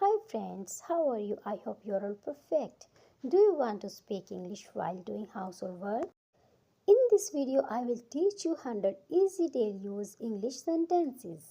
Hi friends, how are you? I hope you're all perfect. Do you want to speak English while doing household work? In this video, I will teach you 100 easy daily use English sentences.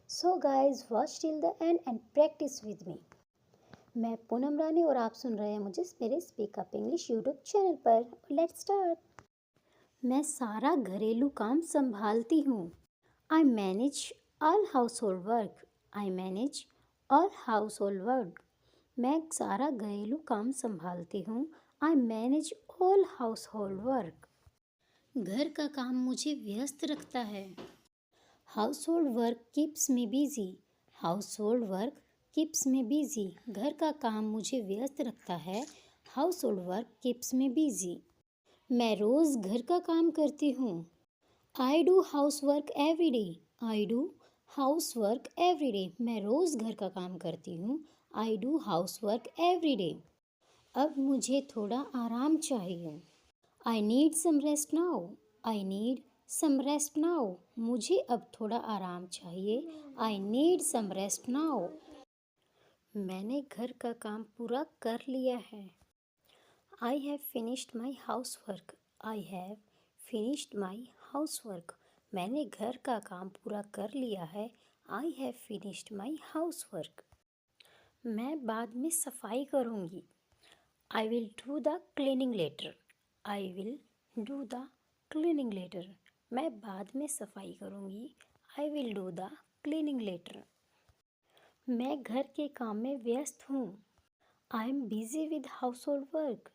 So guys, watch till the end and practice with me. मैं पूनम रानी और आप सुन रहे हैं मुझे मेरे speak up English YouTube channel पर। Let's start. मैं सारा घरेलू काम संभालती हूँ। I manage all household work. I manage all household work. मैं सारा घरेलू काम संभालती हूँ। I manage all household work. घर का काम मुझे व्यस्त रखता है। Household work keeps me busy. Household work keeps me busy. घर का काम मुझे व्यस्त रखता है। Household work keeps me busy. मैं रोज़ घर का काम करती हूँ। I do housework every day. I do housework every day. मैं रोज़ घर का काम करती हूँ। I do housework every day. अब मुझे थोड़ा आराम चाहिए। I need some rest now. I need some rest now. मुझे अब थोड़ा आराम चाहिए। I need some rest now. मैंने घर का काम पूरा कर लिया है। I have finished my housework. I have finished my housework. मैंने घर का काम पूरा कर लिया है। I have finished my housework. मैं बाद में सफाई करूँगी। I will do the cleaning later. I will do the cleaning later. मैं बाद में सफाई करूँगी। I will do the cleaning later. मैं घर के काम में व्यस्त हूँ। I am busy with household work.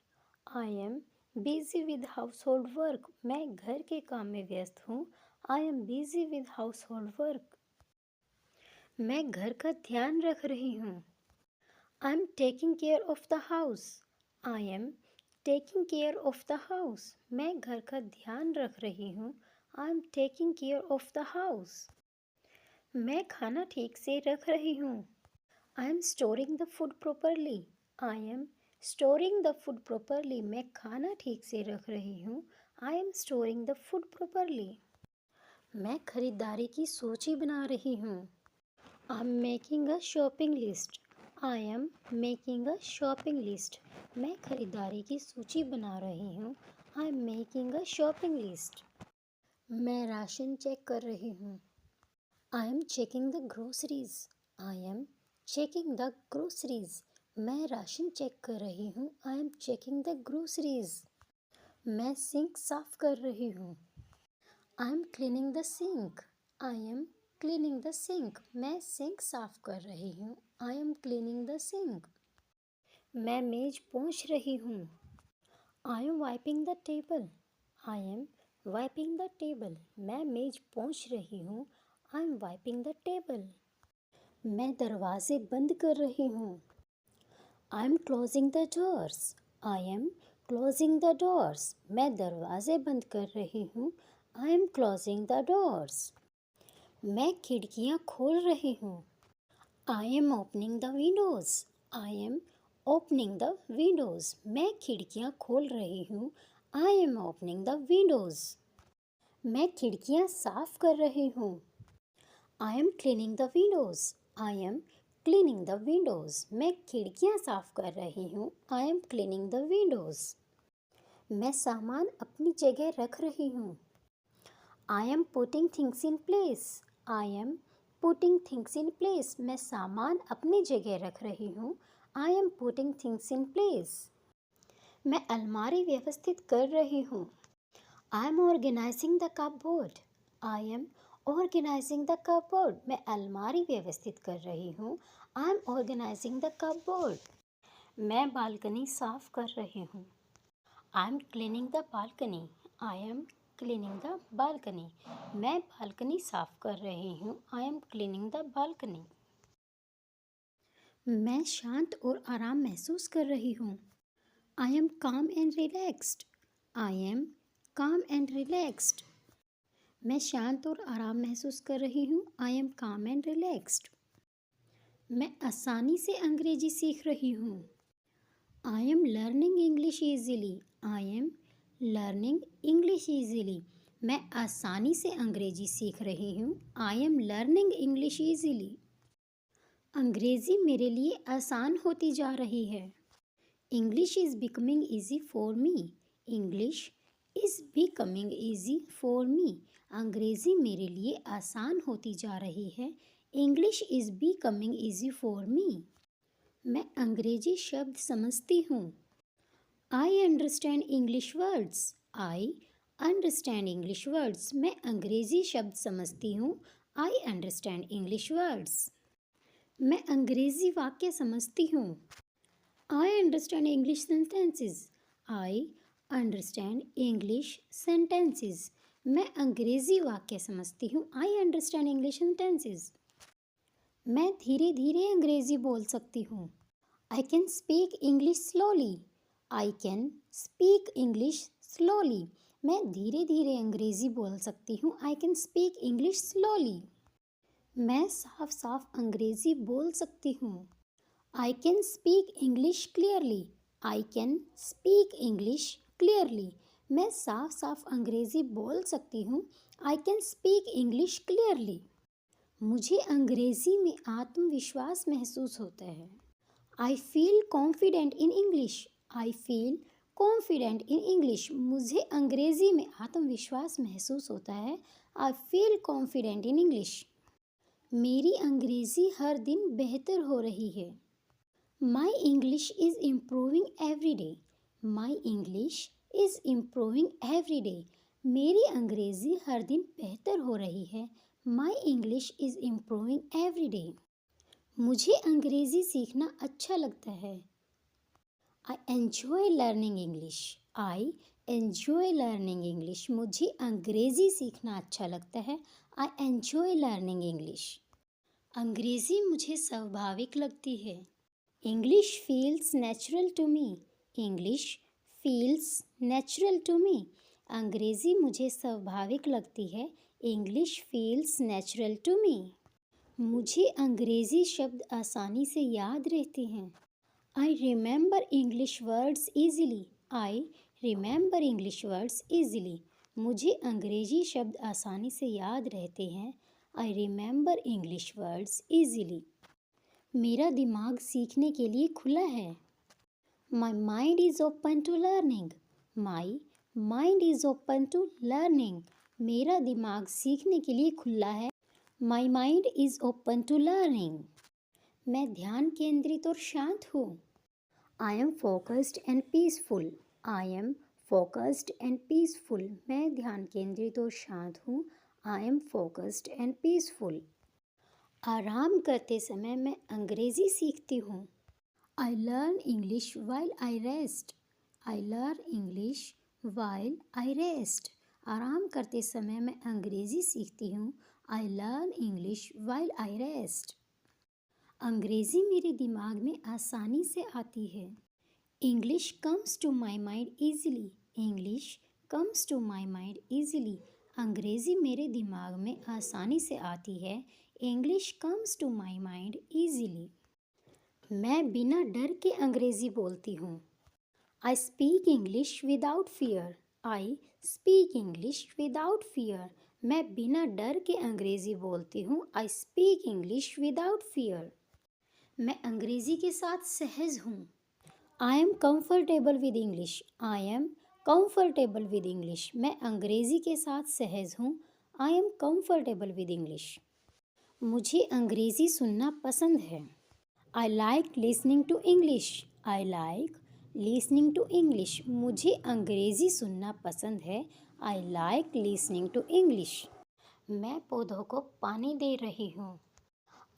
I am busy with household work. मैं घर के काम में व्यस्त हूँ। I am busy with household work. मैं घर का ध्यान रख रही हूँ। I am taking care of the house. I am taking care of the house. मैं घर का ध्यान रख रही हूँ। I am taking care of the house. मैं खाना ठीक से रख रही हूँ। I am storing the food properly. I am storing the food properly. मैं खाना ठीक से रख रही हूँ। I am storing the food properly. मैं खरीदारी की सूची बना रही हूँ। I am making a shopping list. I am making a shopping list. मैं खरीदारी की सूची बना रही हूँ। I am making a shopping list. मैं राशन चेक कर रही हूँ। I am checking the groceries. I am checking the groceries. मैं राशन चेक कर रही हूँ। I am checking the groceries. मैं सिंक साफ कर रही हूँ। I am cleaning the sink. I am cleaning the sink. मैं सिंक साफ कर रही हूँ। I am cleaning the sink. मैं मेज पोंछ रही हूँ। I am wiping the table. I am wiping the table. मैं मेज पोंछ रही हूँ। I am wiping the table. मैं दरवाजे बंद कर रही हूँ। I am closing the doors. I am closing the doors. मैं दरवाजे बंद कर रही हूँ। I am closing the doors. मैं खिड़कियाँ खोल रही हूँ। I am opening the windows. I am opening the windows. मैं खिड़कियाँ खोल रही हूँ। I am opening the windows. मैं खिड़कियाँ साफ कर रही हूँ। I am cleaning the windows. I am cleaning the windows. मैं खिड़कियाँ साफ कर रही हूँ। I am cleaning the windows. मैं सामान अपनी जगह रख रही हूँ। I am putting things in place. I am putting things in place. मैं सामान अपनी जगह रख रही हूँ। I am putting things in place. मैं अलमारी व्यवस्थित कर रही हूँ। I am organizing the cupboard. I am organizing the cupboard. मैं अलमारी व्यवस्थित कर रही हूँ। I am organizing the cupboard. मैं बालकनी साफ कर रही हूँ। I am cleaning the balcony. I am cleaning the balcony. मैं बालकनी साफ कर रही हूँ। I am cleaning the balcony. मैं शांत और आराम महसूस कर रही हूँ। I am calm and relaxed. I am calm and relaxed. मैं शांत और आराम महसूस कर रही हूँ। I am calm and relaxed. मैं आसानी से अंग्रेजी सीख रही हूँ। I am learning English easily. I am learning English easily. मैं आसानी से अंग्रेजी सीख रही हूँ। I am learning English easily. अंग्रेज़ी मेरे लिए आसान होती जा रही है। English is becoming easy for me. English is becoming easy for me. अंग्रेज़ी मेरे लिए आसान होती जा रही है। English is becoming easy for me. मैं अंग्रेजी शब्द समझती हूँ। I understand English words. I understand English words. मैं अंग्रेज़ी शब्द समझती हूँ। I understand English words. मैं अंग्रेज़ी वाक्य समझती हूँ। I understand English sentences. I understand English sentences. मैं अंग्रेज़ी वाक्य समझती हूँ। I understand English sentences. मैं धीरे धीरे अंग्रेज़ी बोल सकती हूँ। I can speak English slowly. I can speak English slowly. मैं धीरे धीरे अंग्रेज़ी बोल सकती हूँ। I can speak English slowly. मैं साफ साफ अंग्रेज़ी बोल सकती हूँ। I can speak English clearly. I can speak English clearly. मैं साफ साफ अंग्रेज़ी बोल सकती हूँ। I can speak English clearly. मुझे अंग्रेज़ी में आत्मविश्वास महसूस होता है। I feel confident in English. I feel confident in English. मुझे अंग्रेज़ी में आत्मविश्वास महसूस होता है। I feel confident in English. मेरी अंग्रेज़ी हर दिन बेहतर हो रही है। My English is improving every day. My English is improving every day. मेरी अंग्रेज़ी हर दिन बेहतर हो रही है। My English is improving every day. मुझे अंग्रेज़ी सीखना अच्छा लगता है। I enjoy learning English. I enjoy learning English. मुझे अंग्रेज़ी सीखना अच्छा लगता है। I enjoy learning English. अंग्रेज़ी मुझे स्वाभाविक लगती है। English feels natural to me. English feels natural to me. अंग्रेज़ी मुझे स्वाभाविक लगती है। English feels natural to me. मुझे अंग्रेज़ी शब्द आसानी से याद रहते हैं। I remember English words easily. I remember English words easily. मुझे अंग्रेज़ी शब्द आसानी से याद रहते हैं। I remember English words easily. मेरा दिमाग सीखने के लिए खुला है। My mind is open to learning. My mind is open to learning. मेरा दिमाग सीखने के लिए खुला है। My mind is open to learning. मैं ध्यान केंद्रित और शांत हूँ। I am focused and peaceful. I am focused and peaceful. मैं ध्यान केंद्रित और शांत हूँ। I am focused and peaceful. आराम करते समय मैं अंग्रेज़ी सीखती हूँ। I learn English while I rest. I learn English while I rest. आराम करते समय मैं अंग्रेज़ी सीखती हूँ। I learn English while I rest. अंग्रेज़ी मेरे दिमाग में आसानी से आती है। English comes to my mind easily. English comes to my mind easily. अंग्रेज़ी मेरे दिमाग में आसानी से आती है। English comes to my mind easily. मैं बिना डर के अंग्रेज़ी बोलती हूँ। I speak English without fear. I speak English without fear. मैं बिना डर के अंग्रेज़ी बोलती हूँ। I speak English without fear. मैं अंग्रेज़ी के साथ सहज हूँ। I am comfortable with English. I am comfortable with English. मैं अंग्रेज़ी के साथ सहज हूँ। I am comfortable with English. मुझे अंग्रेज़ी सुनना पसंद है। I like listening to English. I like listening to English. मुझे अंग्रेज़ी सुनना पसंद है। I like listening to English. मैं पौधों को पानी दे रही हूँ।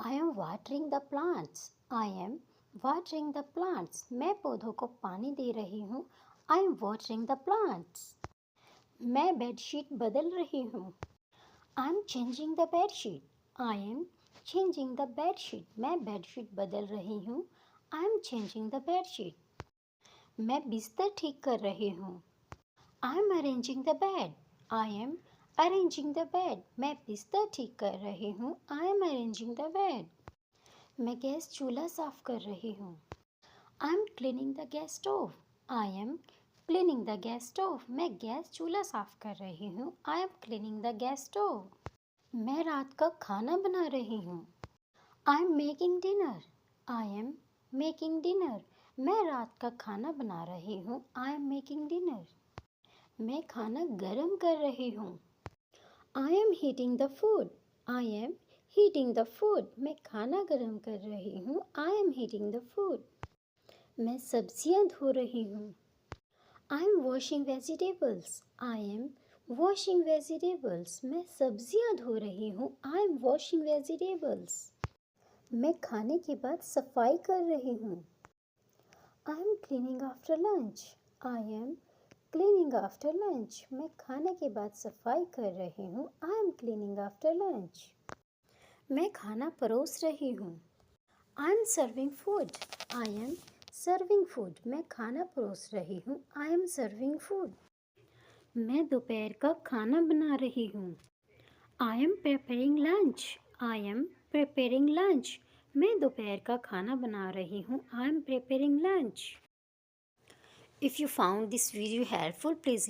I M watering the plants. I am watering the plants. मैं पौधों को पानी दे रही हूँ। I M watering the plants. मैं बेडशीट बदल रही हूँ। I am changing the bedsheet. I am changing the bedsheet. मैं बेडशीट बदल रही हूँ। I am changing the bedsheet. मैं बिस्तर ठीक कर रही हूँ। I M arranging the bed. I am arranging the bed. मैं बिस्तर ठीक कर रही हूँ। I M arranging the bed. मैं गैस चूल्हा साफ कर रही हूँ। I M cleaning the gas stove. I am cleaning the gas stove. मैं गैस चूल्हा साफ कर रही हूँ। I M cleaning the gas stove. मैं रात का खाना बना रही हूँ। I am making dinner. I am making dinner. मैं रात का खाना बना रही हूँ. I am making dinner. मैं खाना गरम कर रही हूँ. I am heating the food. I am heating the food. मैं खाना गरम कर रही हूँ. I am heating the food. मैं सब्जियाँ धो रही हूँ. I am washing vegetables. I am washing vegetables. मैं सब्जियाँ धो रही हूँ. I am washing vegetables. मैं खाने के बाद सफाई कर रही हूँ. I am cleaning after lunch. I am cleaning after lunch. मैं खाने के बाद सफाई कर रही हूँ. I am cleaning after lunch. मैं खाना परोस रही हूँ. I am serving food. I am serving food. मैं खाना परोस रही हूँ. I am serving food. मैं दोपहर का खाना बना रही हूँ. I am preparing lunch. I am preparing lunch. मैं दोपहर का खाना बना रही हूँ. I am preparing lunch. If you found this video helpful, please